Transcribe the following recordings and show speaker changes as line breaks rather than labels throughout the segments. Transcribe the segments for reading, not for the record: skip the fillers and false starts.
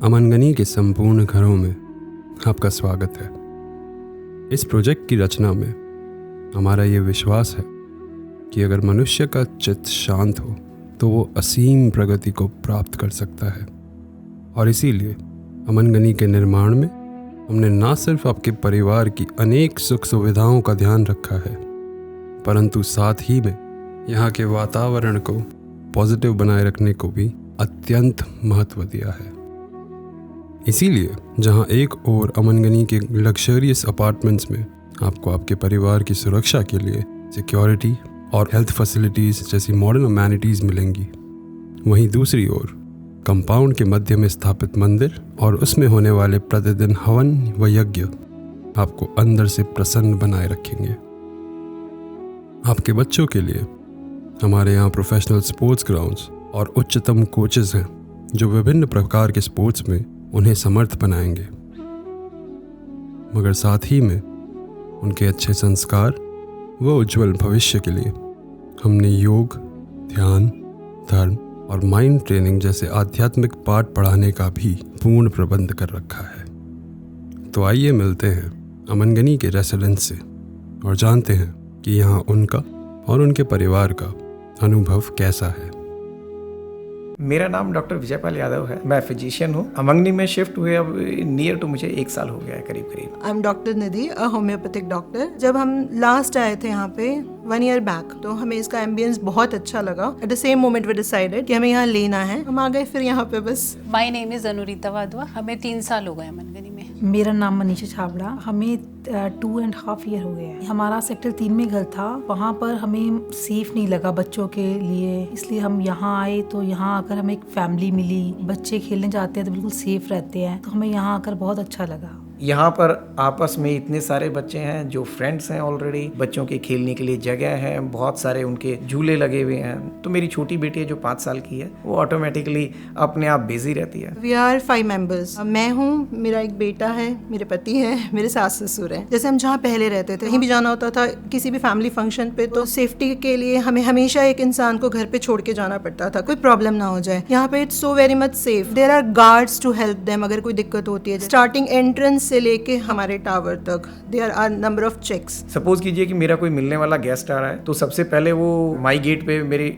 अमनगनी के संपूर्ण घरों में आपका स्वागत है। इस प्रोजेक्ट की रचना में हमारा ये विश्वास है कि अगर मनुष्य का चित्त शांत हो तो वो असीम प्रगति को प्राप्त कर सकता है। और इसीलिए अमनगनी के निर्माण में हमने न सिर्फ आपके परिवार की अनेक सुख सुविधाओं का ध्यान रखा है, परंतु साथ ही में यहाँ के वातावरण को पॉजिटिव बनाए रखने को भी अत्यंत महत्व दिया है। इसीलिए जहाँ एक ओर अमनगनी के लग्जरियस अपार्टमेंट्स में आपको आपके परिवार की सुरक्षा के लिए सिक्योरिटी और हेल्थ फैसिलिटीज़ जैसी मॉडर्न अमेनिटीज़ मिलेंगी, वहीं दूसरी ओर कंपाउंड के मध्य में स्थापित मंदिर और उसमें होने वाले प्रतिदिन हवन व यज्ञ आपको अंदर से प्रसन्न बनाए रखेंगे। आपके बच्चों के लिए हमारे यहाँ प्रोफेशनल स्पोर्ट्स ग्राउंड्स और उच्चतम कोचेज़ हैं जो विभिन्न प्रकार के स्पोर्ट्स में उन्हें समर्थ बनाएंगे, मगर साथ ही में उनके अच्छे संस्कार व उज्जवल भविष्य के लिए हमने योग, ध्यान, धर्म और माइंड ट्रेनिंग जैसे आध्यात्मिक पाठ पढ़ाने का भी पूर्ण प्रबंध कर रखा है। तो आइए मिलते हैं अमनगनी के रेसिडेंट्स से और जानते हैं कि यहाँ उनका और उनके परिवार का अनुभव कैसा है।
मेरा नाम डॉक्टर विजयपाल यादव है। मैं फिजिशियन हूँ। अमंगनी में शिफ्ट हुए अब नियर टू मुझे 1 साल हो गया है करीब।
I am doctor Nidhi, a homeopathic doctor. जब हम लास्ट आए थे यहाँ पे 1 ईयर बैक, तो हमें इसका एम्बियंस बहुत अच्छा लगा। At the same moment we decided कि हमें यहाँ लेना है। हम आ गए फिर यहाँ पे बस।
My name is Anurita Wadhwa. हमें 3 साल हो गए अमनगनी में।
मेरा नाम मनीषा छाबड़ा। हमें 2.5 ईयर हो गए हैं। हमारा सेक्टर 3 में घर था, वहाँ पर हमें सेफ नहीं लगा बच्चों के लिए, इसलिए हम यहाँ आए। तो यहाँ आकर हमें एक फैमिली मिली, बच्चे खेलने जाते हैं तो बिल्कुल सेफ रहते हैं, तो हमें यहाँ आकर बहुत अच्छा लगा।
यहाँ पर आपस में इतने सारे बच्चे हैं जो फ्रेंड्स हैं ऑलरेडी, बच्चों के खेलने के लिए जगह है, बहुत सारे उनके झूले लगे हुए हैं। तो मेरी छोटी बेटी है जो 5 साल की है, वो ऑटोमेटिकली अपने आप बिजी रहती है।
We are 5 members. मैं हूँ, मेरा एक बेटा है, मेरे पति है, मेरे सास ससुर है। जैसे हम जहाँ पहले रहते थे, कहीं भी जाना होता था किसी भी फैमिली फंक्शन पे, तो सेफ्टी के लिए हमें हमेशा एक इंसान को घर पे छोड़ के जाना पड़ता था, कोई प्रॉब्लम ना हो जाए। यहाँ पे it's so very much safe. There are guards to help them अगर कोई दिक्कत होती है। स्टार्टिंग एंट्रेंस से लेके हमारे टावर तक there are number of checks.
Suppose कीजिए कि मेरा कोई मिलने वाला गेस्ट आ रहा है, तो सबसे पहले वो माई गेट पे मेरी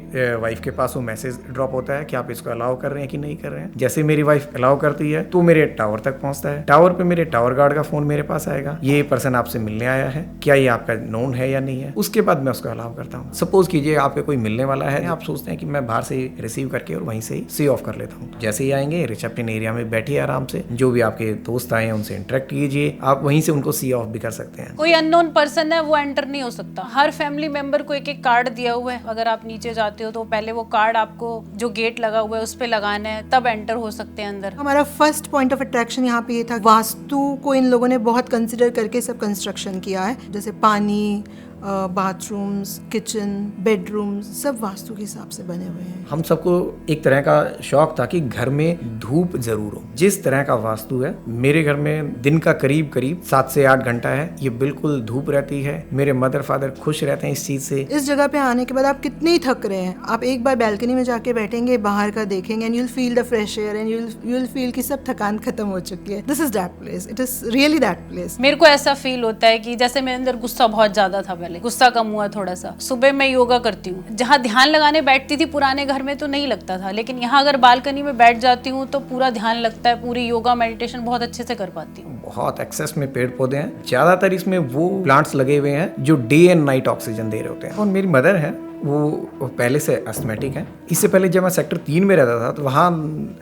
वाइफ के पास वो मैसेज ड्रॉप होता है कि आप इसको अलाउ कर रहे हैं कि नहीं कर रहे हैं। जैसे मेरी वाइफ अलाउ करती है तो मेरे टावर तक पहुंचता है। टावर पे मेरे टावर गार्ड का फोन मेरे पास आएगा, ये पर्सन आपसे मिलने आया है, क्या ये आपका नोन है या नहीं है। उसके बाद मैं उसको अलाउ करता हूँ। सपोज कीजिए आपके कोई मिलने वाला है, आप सोचते हैं कि मैं बाहर से रिसीव करके और वहीं से ही सी ऑफ कर लेता हूँ। जैसे ही आएंगे रिसेप्शन एरिया में बैठिए आराम से, जो भी आपके दोस्त आए हैं उनसे इंटरेक्ट कीजिए, आप वहीं से उनको सी ऑफ भी कर सकते हैं।
कोई अननोन पर्सन है वो एंटर नहीं हो सकता। हर फैमिली मेंबर को एक कार्ड दिया हुआ है। अगर आप नीचे जाते हो तो पहले वो कार्ड आपको जो गेट लगा हुआ है उस पे लगाना है, तब एंटर हो सकते हैं अंदर।
हमारा फर्स्ट पॉइंट ऑफ अट्रैक्शन यहाँ पे ये था, वास्तु को इन लोगों ने बहुत कंसिडर करके सब कंस्ट्रक्शन किया है। जैसे पानी, बाथरूम्स, किचन, बेडरूम्स सब वास्तु के हिसाब से बने हुए हैं।
हम सबको एक तरह का शौक था कि घर में धूप जरूर हो। जिस तरह का वास्तु है, मेरे घर में दिन का करीब 7 से 8 घंटा है, ये बिल्कुल धूप रहती है। मेरे मदर फादर खुश रहते हैं इस चीज से।
इस जगह पे आने के बाद आप कितने ही थक रहे हैं, आप एक बार बैल्कनी में जाके बैठेंगे, बाहर का देखेंगे, and you will feel the fresh air, and you will feel कि सब थकान खत्म हो चुकी है। This is that place, it is really that place.
मेरे को ऐसा फील होता है कि जैसे मेरे अंदर गुस्सा बहुत ज्यादा था, पहले गुस्सा कम हुआ थोड़ा सा। सुबह मैं योगा करती हूँ। जहाँ ध्यान लगाने बैठती थी पुराने घर में तो नहीं लगता था, लेकिन यहाँ अगर बालकनी में बैठ जाती हूँ तो पूरा ध्यान लगता है, पूरी योगा मेडिटेशन बहुत अच्छे से कर पाती हूँ।
बहुत एक्सेस में पेड़ पौधे हैं, ज्यादातर इसमें वो प्लांट्स लगे हुए हैं जो डे एंड नाइट ऑक्सीजन दे रहे होते हैं। और मेरी मदर है वो पहले से एस्थमेटिक है। इससे पहले जब मैं सेक्टर 3 में रहता था तो वहाँ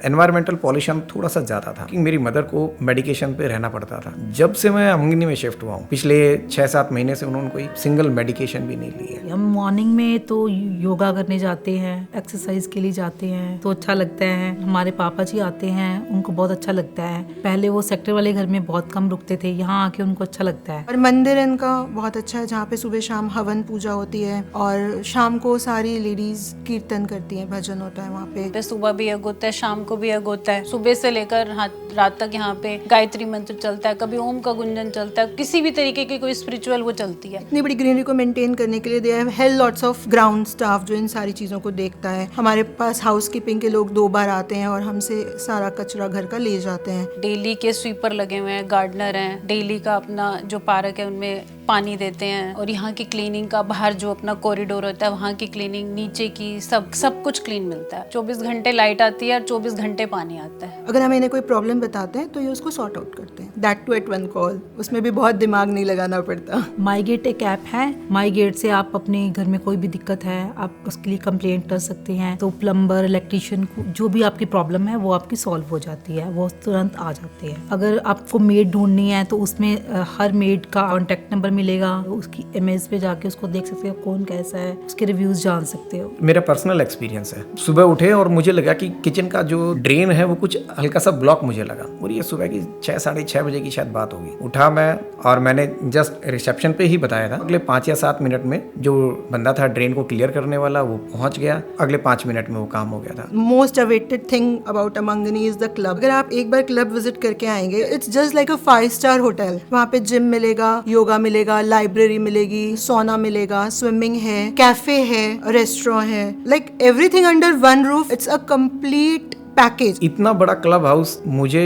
एनवायरमेंटल पॉल्यूशन थोड़ा सा ज़्यादा था कि मेरी मदर को मेडिकेशन पे रहना पड़ता था। जब से मैं अमंगनी में शिफ्ट हुआ हूँ, पिछले 6-7 महीने से उन्होंने कोई सिंगल मेडिकेशन भी नहीं ली है।
हम मॉर्निंग में तो योगा करने जाते हैं, एक्सरसाइज के लिए जाते हैं, तो अच्छा लगता है। हमारे पापा जी आते हैं, उनको बहुत अच्छा लगता है। पहले वो सेक्टर वाले घर में बहुत कम रुकते थे, यहाँ आके उनको अच्छा लगता है।
और मंदिर इनका बहुत अच्छा है, जहाँ पे सुबह शाम हवन पूजा होती है और शाम शाम को सारी लेडीज कीर्तन करती हैं, भजन होता है वहाँ पे।
सुबह भी यज्ञ होता है, शाम को भी यज्ञ होता है। सुबह से लेकर रात तक यहाँ पे गायत्री मंत्र चलता है, कभी ओम का गुंजन चलता है, किसी भी तरीके की कोई स्पिरिचुअल वो चलती है।
इतनी बड़ी ग्रीनरी को मेंटेन करने के लिए they have held lots of ground staff जो इन सारी चीज़ों को देखता है। हमारे पास हाउसकीपिंग के लोग 2 बार आते हैं और हमसे सारा कचरा घर का ले जाते हैं।
डेली के स्वीपर लगे हुए हैं, गार्डनर हैं, डेली का अपना जो पार्क है उनमें पानी देते हैं, और यहाँ की क्लीनिंग का बाहर जो अपना कॉरिडोर होता है वहाँ की क्लीनिंग, नीचे की सब कुछ क्लीन मिलता है। 24 घंटे लाइट आती है और 24 घंटे पानी आता है।
अगर हम इन्हें कोई प्रॉब्लम बताते हैं तो ये उसको सॉर्ट आउट करते हैं, दैट टू एट 1 कॉल। उसमें भी बहुत दिमाग नहीं लगाना पड़ता।
माई गेट एक ऐप है। माई गेट से आप अपने घर में कोई भी दिक्कत है आप उसके लिए कंप्लेंट कर सकते हैं, तो प्लम्बर, इलेक्ट्रिशियन को जो भी आपकी प्रॉब्लम है वो आपकी सॉल्व हो जाती है, वो तुरंत आ जाती है। अगर आपको मेड ढूंढनी है तो उसमें हर मेड का कॉन्टेक्ट नंबर मिलेगा, उसकी इमेज पे जाके उसको देख सकते हो कौन कैसा है, उसके रिव्यूज जान सकते हो।
मेरा पर्सनल एक्सपीरियंस है, सुबह उठे और मुझे लगा कि किचन का जो ड्रेन है वो कुछ हल्का सा ब्लॉक मुझे लगा, और ये सुबह की 6 साढ़े 6 बजे की शायद बात होगी। उठा मैं और मैंने जस्ट रिसेप्शन पे ही बताया था। अगले 5 या 7 मिनट में जो बंदा था ड्रेन को क्लियर करने वाला वो पहुंच गया, अगले 5 मिनट में वो काम हो गया था।
Most awaited thing about Amangani is the club. अगर आप एक बार क्लब विजिट करके आएंगे, it's just like a 5 star hotel. वहाँ पे जिम मिलेगा, योगा मिलेगा, लाइब्रेरी मिलेगी, सोना मिलेगा, स्विमिंग है, कैफे है, रेस्टोरेंट है, like everything under one roof. It's a complete package.
इतना बड़ा क्लब हाउस मुझे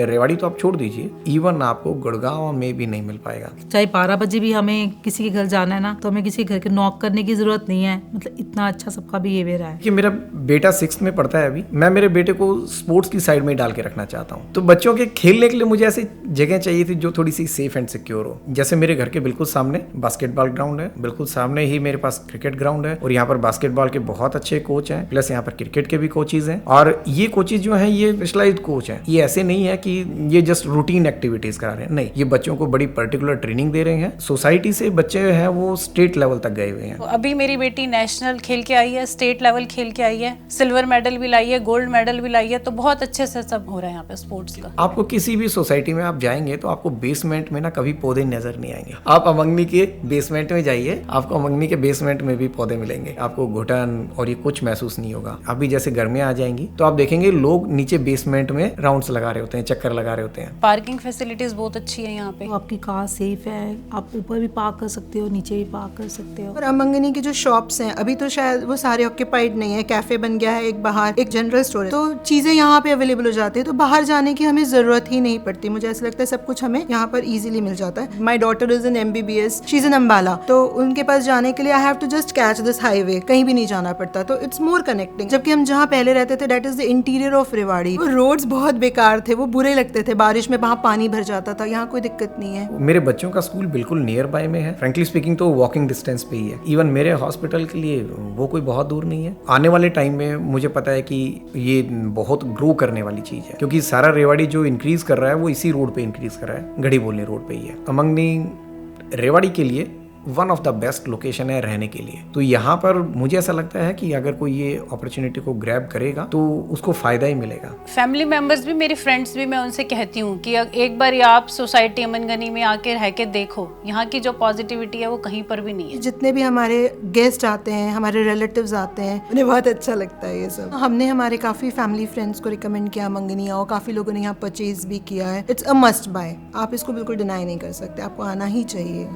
रेवाड़ी तो आप छोड़ दीजिए, इवन आपको गुड़गांव में भी नहीं मिल पाएगा।
चाहे 12 बजे भी हमें किसी के घर जाना है ना, तो हमें किसी के घर के नॉक करने की जरूरत नहीं है। मतलब इतना अच्छा सबका बिहेवियर है
कि मेरा बेटा 6th में पढ़ता है अभी, मैं मेरे बेटे को स्पोर्ट्स की साइड में डाल के रखना चाहता हूँ। तो बच्चों के खेलने के लिए मुझे ऐसी जगह चाहिए थी जो थोड़ी सी सेफ एंड सिक्योर हो। जैसे मेरे घर के बिल्कुल सामने बास्केटबॉल ग्राउंड है, बिल्कुल सामने ही मेरे पास क्रिकेट ग्राउंड है, और यहाँ पर बास्केटबॉल के बहुत अच्छे कोच हैं, प्लस यहाँ पर क्रिकेट के भी कोचेज हैं। और ये कोचेज जो हैं ये स्पेशलाइज्ड कोच हैं। ये ऐसे नहीं है कि ये जस्ट रूटीन एक्टिविटीज करा रहे हैं, नहीं, ये बच्चों को बड़ी पर्टिकुलर ट्रेनिंग दे रहे हैं। सोसाइटी से बच्चे हैं वो स्टेट लेवल तक गए हुए हैं।
अभी मेरी बेटी नेशनल खेल के आई है, स्टेट लेवल खेल के आई है, सिल्वर मेडल भी लाई है, गोल्ड मेडल भी लाई है। तो बहुत अच्छे से सब हो रहा है यहाँ पे स्पोर्ट्स का।
आपको किसी भी सोसाइटी में आप जाएंगे तो आपको बेसमेंट में ना कभी पौधे नजर नहीं आएंगे। आप अमंगनी के बेसमेंट में जाइए, आपको अमंगनी के बेसमेंट में भी पौधे मिलेंगे। आपको घुटन और ये कुछ महसूस नहीं होगा। अभी जैसे गर्मियां आ जाएंगी तो आप देखेंगे लोग नीचे बेसमेंट में राउंड्स लगा रहे होते हैं, चक्कर लगा रहे होते हैं।
पार्किंग फैसिलिटीज बहुत अच्छी है यहाँ पे।
तो आपकी कार सेफ है, आप ऊपर भी पार्क कर सकते हो, नीचे भी पार्क कर सकते हो।
और अमंगनी की जो शॉप्स हैं अभी तो शायद वो सारे ऑक्यूपाइड नहीं है, कैफे बन गया है एक बाहर, एक जनरल स्टोर है, तो चीजें यहाँ पे अवेलेबल हो जाती है, तो बाहर जाने की हमें जरूरत ही नहीं पड़ती। मुझे ऐसा लगता है सब कुछ हमें यहाँ पर इजीली मिल जाता है। My daughter is in MBBS, she is in Ambala, तो उनके पास जाने के लिए I have to just catch this highway, कहीं भी नहीं जाना पड़ता, तो इट्स मोर कनेक्टिंग। जबकि हम जहाँ पहले रहते थे that is the interior of Rewari, वो रोड्स बहुत बेकार थे, वो बुरे लगते थे, बारिश में वहाँ पानी भर जाता था। यहाँ कोई दिक्कत नहीं है।
मेरे बच्चों का स्कूल बिल्कुल नियर बाय में है, फ्रेंकली स्पीकिंग तो वॉकिंग डिस्टेंस पे ही है। इवन मेरे हॉस्पिटल के लिए वो कोई बहुत दूर नहीं है। आने वाले टाइम में मुझे पता है कि ये बहुत ग्रो करने वाली चीज है, क्योंकि सारा रेवाड़ी जो इंक्रीज कर रहा है वो इसी रोड पे इंक्रीज कर रहा है, गढ़ी बोलने रोड पे ही है। अमंगनी रेवाड़ी के लिए one of the best location है रहने के लिए। तो यहाँ पर मुझे ऐसा लगता है कि अगर कोई ये अपॉर्चुनिटी को ग्रैब करेगा तो उसको फायदा ही मिलेगा।
फैमिली मेंबर्स भी, मेरे फ्रेंड्स भी, मैं उनसे कहती हूँ कि एक बार आप सोसाइटी अमनगनी में आके रह के देखो, यहाँ की जो पॉजिटिविटी है वो कहीं पर भी नहीं है।
जितने भी हमारे गेस्ट आते हैं, हमारे रिलेटिव्स आते हैं, उन्हें बहुत अच्छा लगता है ये सब। हमने हमारे काफी फैमिली फ्रेंड्स को रिकमेंड किया अमंगनी आओ, काफी लोगों ने यहाँ परचेज भी किया है। इट्स अ मस्ट बाय, आप इसको बिल्कुल डिनाई नहीं कर सकते, आपको आना ही चाहिए।